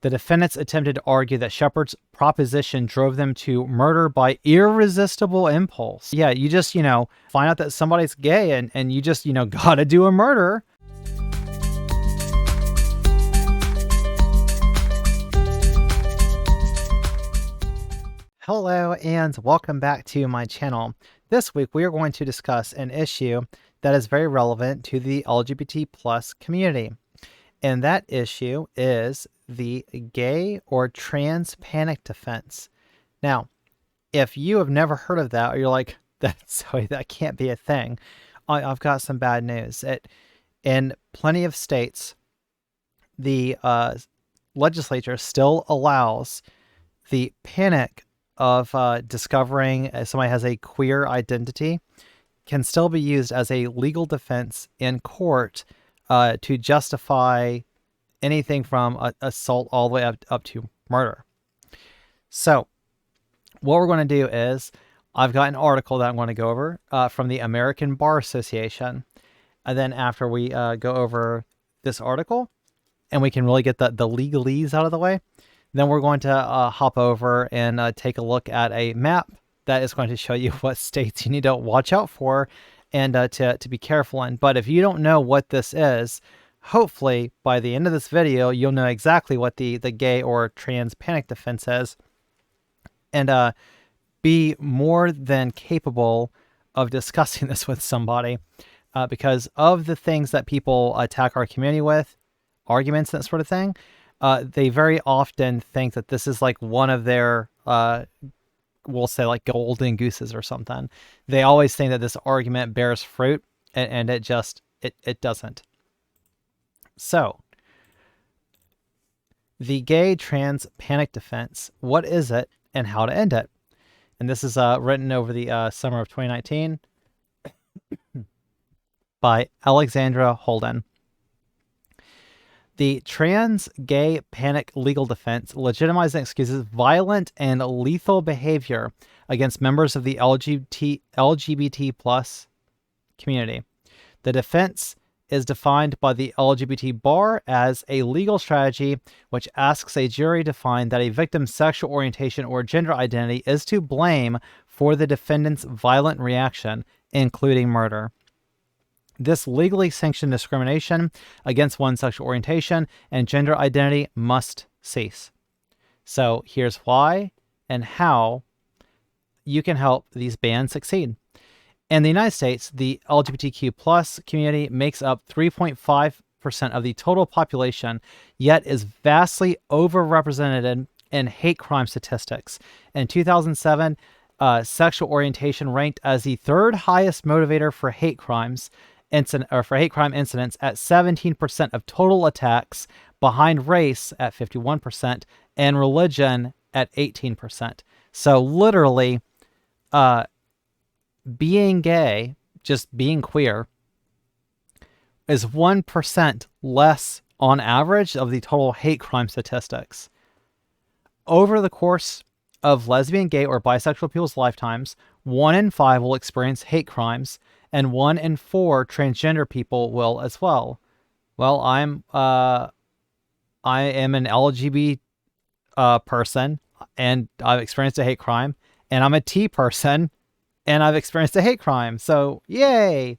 The defendants attempted to argue that Shepard's proposition drove them to murder by irresistible impulse. Yeah, you just, find out that somebody's gay and you just, gotta do a murder. Hello and welcome back to my channel. This week we are going to discuss an issue that is very relevant to the LGBT plus community. And that issue is the gay or trans panic defense. Now, if you have never heard of that, or you're like, that can't be a thing, I've got some bad news. In plenty of states, the legislature still allows the panic of discovering somebody has a queer identity can still be used as a legal defense in court to justify anything from assault all the way up to murder. So what we're going to do is I've got an article that I'm going to go over from the American Bar Association. And then after we go over this article and we can really get the legalese out of the way, then we're going to hop over and take a look at a map that is going to show you what states you need to watch out for and to be careful in. But if you don't know what this is, hopefully by the end of this video, you'll know exactly what the gay or trans panic defense is and be more than capable of discussing this with somebody because of the things that people attack our community with, arguments, that sort of thing. They very often think that this is like one of their we'll say like golden gooses or something. They always think that this argument bears fruit and it just, it doesn't. So the gay trans panic defense, what is it and how to end it? And this is written over the summer of 2019 by Alexandra Holden. The trans gay panic legal defense legitimizes and excuses violent and lethal behavior against members of the LGBT plus community. The defense is defined by the LGBT bar as a legal strategy which asks a jury to find that a victim's sexual orientation or gender identity is to blame for the defendant's violent reaction, including murder. This legally sanctioned discrimination against one's sexual orientation and gender identity must cease. So here's why and how you can help these bans succeed. In the United States, the LGBTQ plus community makes up 3.5% of the total population, yet is vastly overrepresented in hate crime statistics. In 2007, sexual orientation ranked as the third highest motivator for hate crimes. Hate crime incidents at 17% of total attacks, behind race at 51%, and religion at 18%. So literally, being gay, just being queer, is 1% less on average of the total hate crime statistics. Over the course of lesbian, gay, or bisexual people's lifetimes, 1 in 5 will experience hate crimes, and 1 in 4 transgender people will as well. Well, I am an LGBT person, and I've experienced a hate crime, and I'm a T person, and I've experienced a hate crime. So, yay!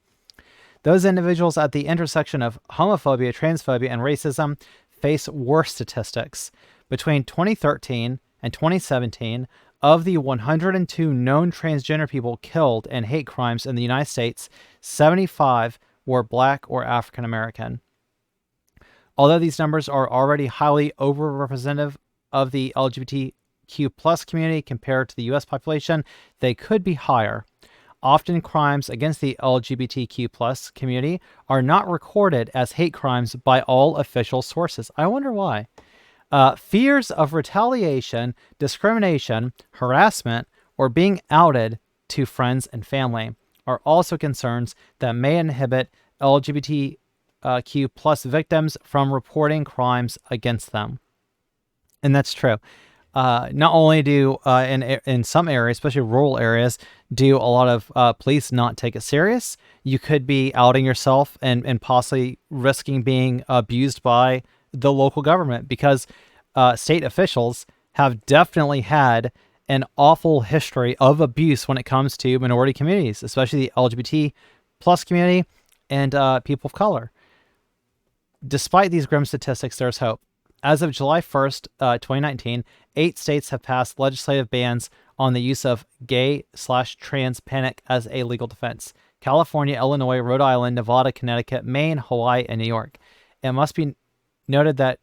Those individuals at the intersection of homophobia, transphobia, and racism face worse statistics. Between 2013 and 2017, of the 102 known transgender people killed in hate crimes in the United States, 75 were Black or African American. Although these numbers are already highly overrepresentative of the LGBTQ plus community compared to the U.S. population, they could be higher. Often crimes against the LGBTQ plus community are not recorded as hate crimes by all official sources. I wonder why. Fears of retaliation, discrimination, harassment, or being outed to friends and family are also concerns that may inhibit LGBTQ plus victims from reporting crimes against them. And that's true. Not only do in some areas, especially rural areas, do a lot of police not take it serious, you could be outing yourself and possibly risking being abused by the local government, because state officials have definitely had an awful history of abuse when it comes to minority communities, especially the LGBT plus community and people of color. Despite these grim statistics, there's hope. As of July 1st, 2019, 8 states have passed legislative bans on the use of gay/trans panic as a legal defense. California, Illinois, Rhode Island, Nevada, Connecticut, Maine, Hawaii, and New York. It must be noted that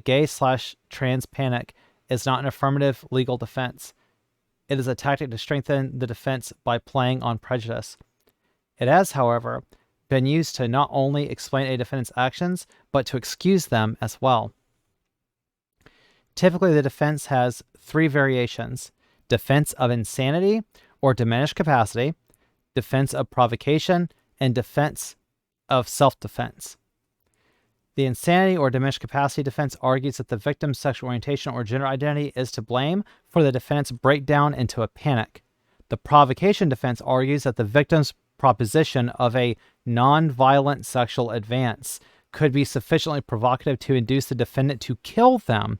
gay/trans panic is not an affirmative legal defense. It is a tactic to strengthen the defense by playing on prejudice. It has, however, been used to not only explain a defendant's actions, but to excuse them as well. Typically, the defense has 3 variations: defense of insanity or diminished capacity, defense of provocation, and defense of self-defense. The insanity or diminished capacity defense argues that the victim's sexual orientation or gender identity is to blame for the defendant's breakdown into a panic. The provocation defense argues that the victim's proposition of a non-violent sexual advance could be sufficiently provocative to induce the defendant to kill them.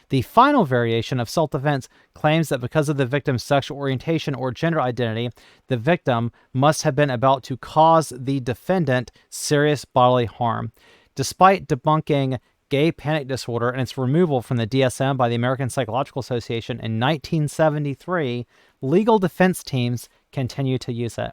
The final variation of self-defense claims that because of the victim's sexual orientation or gender identity, the victim must have been about to cause the defendant serious bodily harm. Despite debunking gay panic disorder and its removal from the DSM by the American Psychological Association in 1973, legal defense teams continue to use it.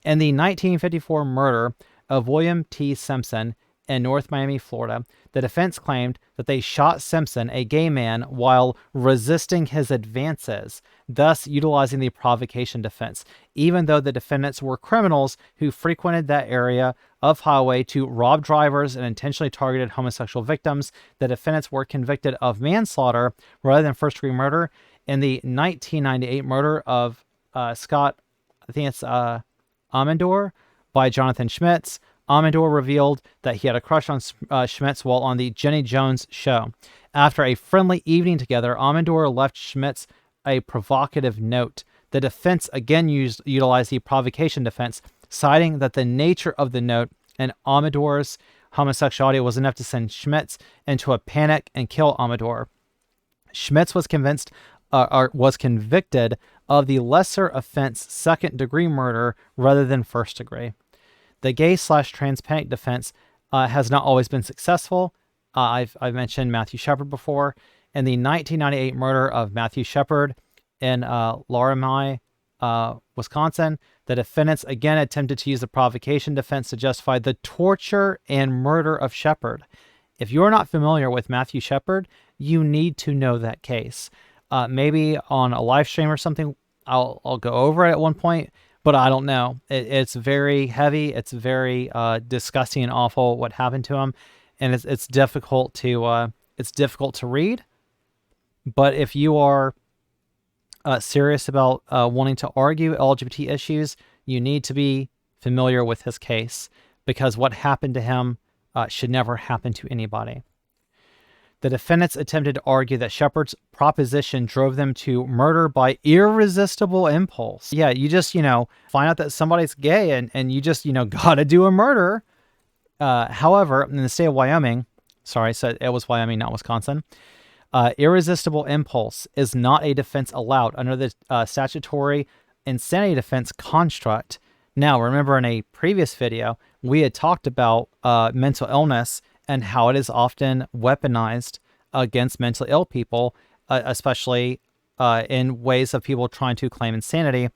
In the 1954 murder of William T. Simpson in North Miami, Florida, the defense claimed that they shot Simpson, a gay man, while resisting his advances, thus utilizing the provocation defense, even though the defendants were criminals who frequented that area of highway to rob drivers and intentionally targeted homosexual victims. The defendants were convicted of manslaughter rather than first-degree murder in the 1998 murder of Scott, I think it's Amendor, by Jonathan Schmitz. Amendor revealed that he had a crush on Schmitz while on the Jenny Jones show. After a friendly evening together, Amendor left Schmitz a provocative note. The defense again utilized the provocation defense, citing that the nature of the note and Amendor's homosexuality was enough to send Schmitz into a panic and kill Amendor. Schmitz was convinced was convicted of the lesser offense second-degree murder rather than first-degree. The gay/trans panic defense has not always been successful. I've mentioned Matthew Shepard before. In the 1998 murder of Matthew Shepard in Laramie, Wisconsin, the defendants again attempted to use the provocation defense to justify the torture and murder of Shepard. If you're not familiar with Matthew Shepard, you need to know that case. Maybe on a live stream or something, I'll go over it at one point, but I don't know. It's very heavy. It's very disgusting and awful what happened to him, and it's difficult to read. But if you are serious about wanting to argue LGBT issues, you need to be familiar with his case, because what happened to him should never happen to anybody. The defendants attempted to argue that Shepard's proposition drove them to murder by irresistible impulse. Yeah, you just, find out that somebody's gay and you just, gotta do a murder. However, in the state of Wyoming, so it was Wyoming, not Wisconsin, irresistible impulse is not a defense allowed under the statutory insanity defense construct. Now, remember in a previous video, we had talked about mental illness and how it is often weaponized against mentally ill people, especially in ways of people trying to claim insanity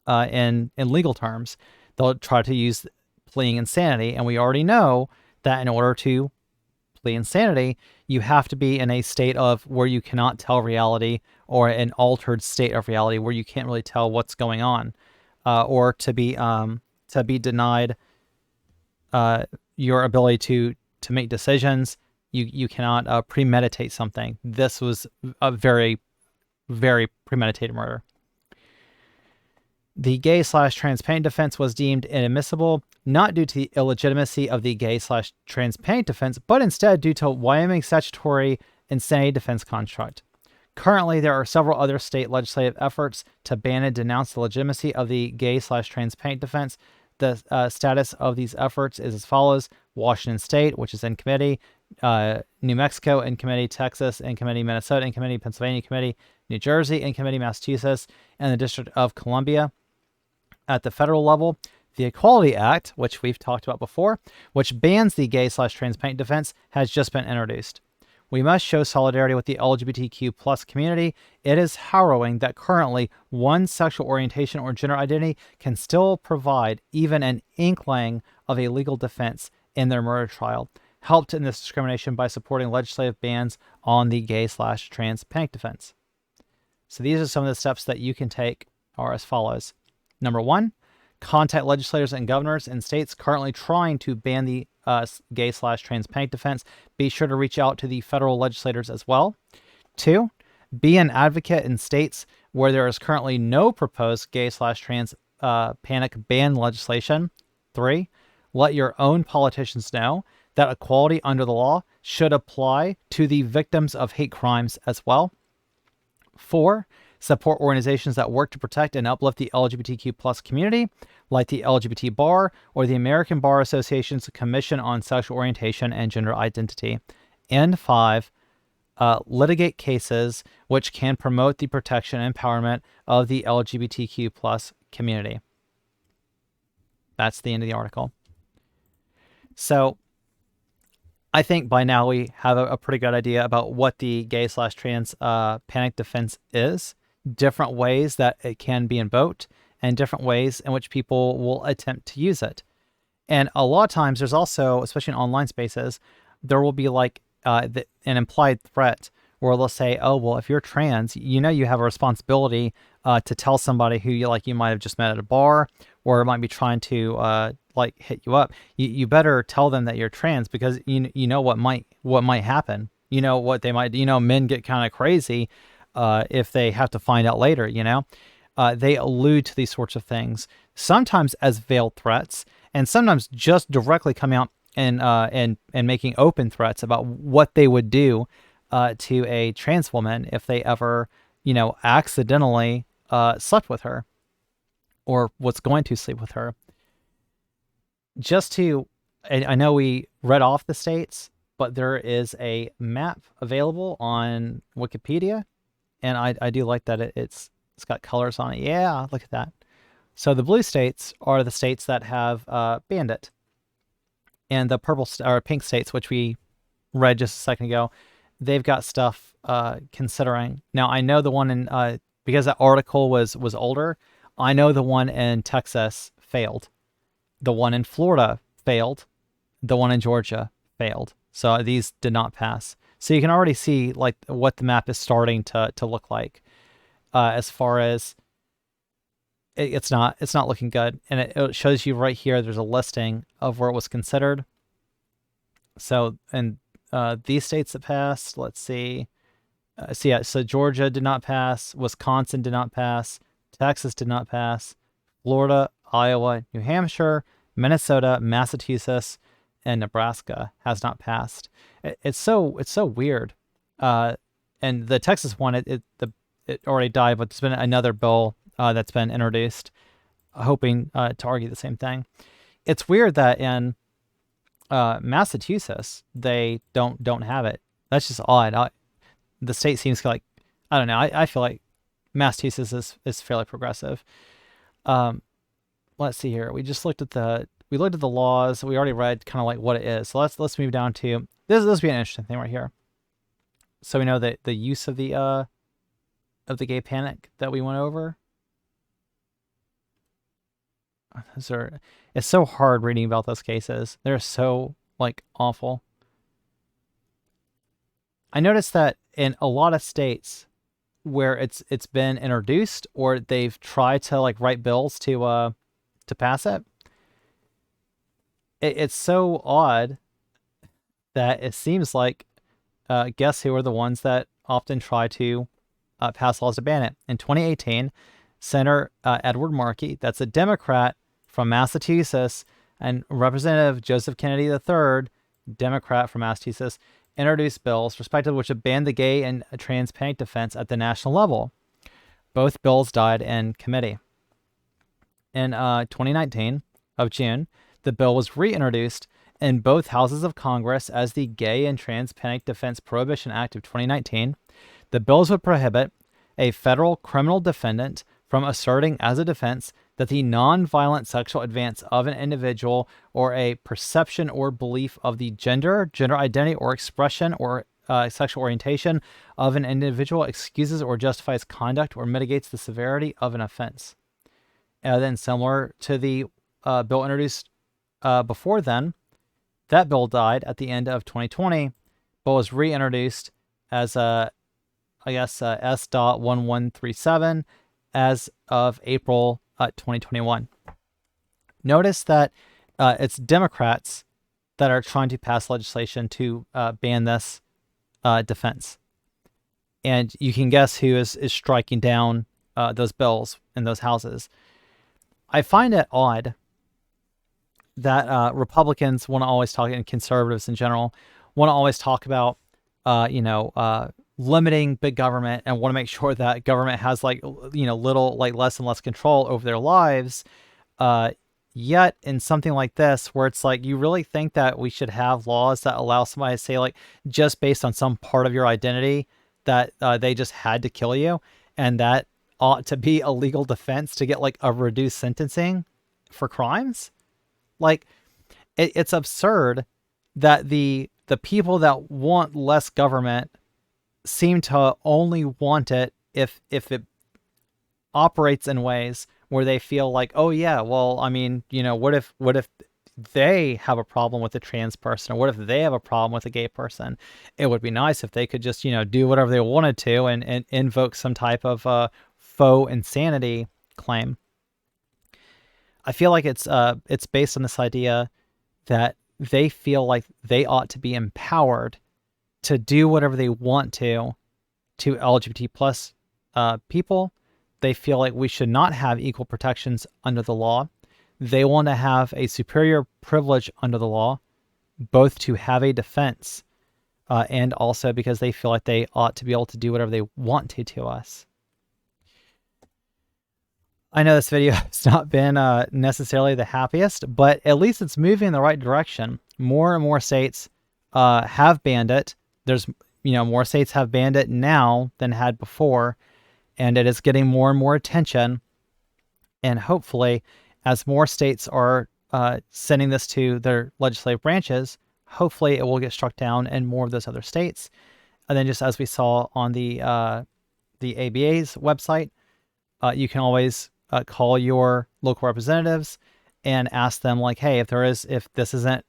in legal terms. They'll try to use pleading insanity, and we already know that in order to plead insanity, you have to be in a state of where you cannot tell reality, or an altered state of reality where you can't really tell what's going on, or to be denied your ability to make decisions. You cannot premeditate something. This was a very, very premeditated murder. The gay/trans panic defense was deemed inadmissible, not due to the illegitimacy of the gay/trans panic defense, but instead due to Wyoming statutory insanity defense construct. Currently, there are several other state legislative efforts to ban and denounce the legitimacy of the gay/trans panic defense. The status of these efforts is as follows: Washington State, which is in committee; New Mexico in committee, Texas in committee, Minnesota in committee, Pennsylvania in committee, New Jersey in committee, Massachusetts, and the District of Columbia. At the federal level, the Equality Act, which we've talked about before, which bans the gay/trans paint defense, has just been introduced. We must show solidarity with the LGBTQ plus community. It is harrowing that currently one's sexual orientation or gender identity can still provide even an inkling of a legal defense in their murder trial. Helped in this discrimination by supporting legislative bans on the gay/trans paint defense. So these are some of the steps that you can take are as follows. Number 1, contact legislators and governors in states currently trying to ban the gay/trans paint defense. Be sure to reach out to the federal legislators as well. 2, be an advocate in states where there is currently no proposed gay/trans panic ban legislation. 3, let your own politicians know that equality under the law should apply to the victims of hate crimes as well. 4, support organizations that work to protect and uplift the LGBTQ plus community, like the LGBT Bar or the American Bar Association's Commission on Sexual Orientation and Gender Identity. And 5, litigate cases which can promote the protection and empowerment of the LGBTQ plus community. That's the end of the article. So I think by now we have a pretty good idea about what the gay/trans panic defense is, different ways that it can be invoked, and different ways in which people will attempt to use it. And a lot of times there's also, especially in online spaces, there will be like an implied threat where they'll say, oh, well, if you're trans, you know you have a responsibility to tell somebody who you might have just met at a bar or might be trying to hit you up. You better tell them that you're trans because you know what might happen. You know what they might. Men get kind of crazy if they have to find out later. They allude to these sorts of things sometimes as veiled threats, and sometimes just directly coming out and making open threats about what they would do to a trans woman if they ever accidentally slept with her or was going to sleep with her. I know we read off the states, but there is a map available on Wikipedia, and I do like that it's got colors on it. Yeah, look at that. So the blue states are the states that have banned it, and the pink states, which we read just a second ago, they've got stuff considering. Now I know the one in because that article was older. I know the one in Texas failed. The one in Florida failed. The one in Georgia failed. So these did not pass. So you can already see what the map is starting to look like. As far as it's not looking good, and it shows you right here. There's a listing of where it was considered. So and these states that passed. Let's see. So Georgia did not pass. Wisconsin did not pass. Texas did not pass. Florida, Iowa, New Hampshire, Minnesota, Massachusetts, and Nebraska has not passed. It's so weird. And the Texas one, it already died, but there's been another bill that's been introduced, hoping to argue the same thing. It's weird that in Massachusetts they don't have it. That's just odd. The state seems like, I don't know. I feel like Massachusetts is fairly progressive. Let's see here. We looked at the laws. We already read kind of like what it is. So let's move down to this. This would be an interesting thing right here. So we know that the use of the gay panic that we went over. It's so hard reading about those cases. They're so awful. I noticed that in a lot of states where it's been introduced or they've tried to write bills to pass it, it's so odd that it seems like guess who are the ones that often try to pass laws to ban it. In 2018, Senator Edward Markey, that's a Democrat from Massachusetts, and Representative Joseph Kennedy III, Democrat from Massachusetts, introduced bills, respectively, which have banned the gay and trans paint defense at the national level. Both bills died in committee. In 2019 of June, the bill was reintroduced in both houses of Congress as the Gay and Trans Panic Defense Prohibition Act of 2019. The bills would prohibit a federal criminal defendant from asserting as a defense that the nonviolent sexual advance of an individual or a perception or belief of the gender identity, or expression or sexual orientation of an individual excuses or justifies conduct or mitigates the severity of an offense. And then, similar to the bill introduced before then, that bill died at the end of 2020, but was reintroduced as S.1137 as of April 2021. Notice that it's Democrats that are trying to pass legislation to ban this defense. And you can guess who is striking down those bills in those houses. I find it odd that Republicans want to always talk, and conservatives in general want to always talk about, limiting big government, and want to make sure that government has less and less control over their lives. Yet in something like this, where it's like, you really think that we should have laws that allow somebody to say, like, just based on some part of your identity that they just had to kill you, and that ought to be a legal defense to get like a reduced sentencing for crimes? Like, it's absurd that the people that want less government seem to only want it if it operates in ways where they feel like, oh yeah, well, I mean, what if they have a problem with a trans person, or what if they have a problem with a gay person? It would be nice if they could just, do whatever they wanted to and invoke some type of faux insanity claim. I feel like it's based on this idea that they feel like they ought to be empowered to do whatever they want to LGBT plus people. They feel like we should not have equal protections under the law. They want to have a superior privilege under the law, both to have a defense and also because they feel like they ought to be able to do whatever they want to us. I know this video has not been necessarily the happiest, but at least it's moving in the right direction. More and more states have banned it. There's, more states have banned it now than had before, and it is getting more and more attention. And hopefully, as more states are sending this to their legislative branches, hopefully it will get struck down in more of those other states. And then, just as we saw on the ABA's website, you can always call your local representatives and ask them, like, hey, if this isn't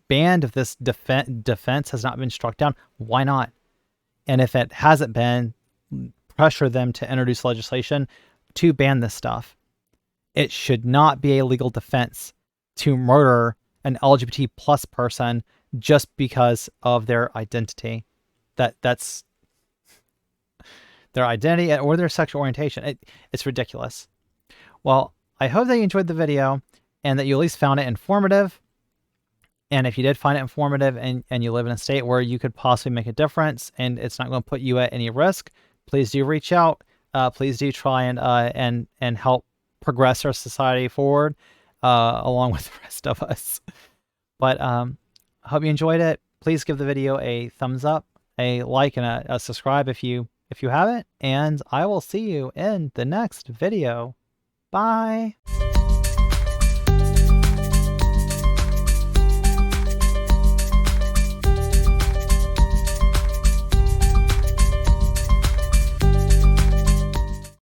banned, if this defense has not been struck down, why not? And if it hasn't been, pressure them to introduce legislation to ban this stuff. It should not be a legal defense to murder an LGBT plus person just because of their identity. That's their identity or their sexual orientation. It's ridiculous. Well, I hope that you enjoyed the video and that you at least found it informative. And if you did find it informative and you live in a state where you could possibly make a difference and it's not going to put you at any risk, please do reach out. Please do try and help progress our society forward along with the rest of us. But I hope you enjoyed it. Please give the video a thumbs up, a like, and a subscribe if you haven't. And I will see you in the next video. Bye.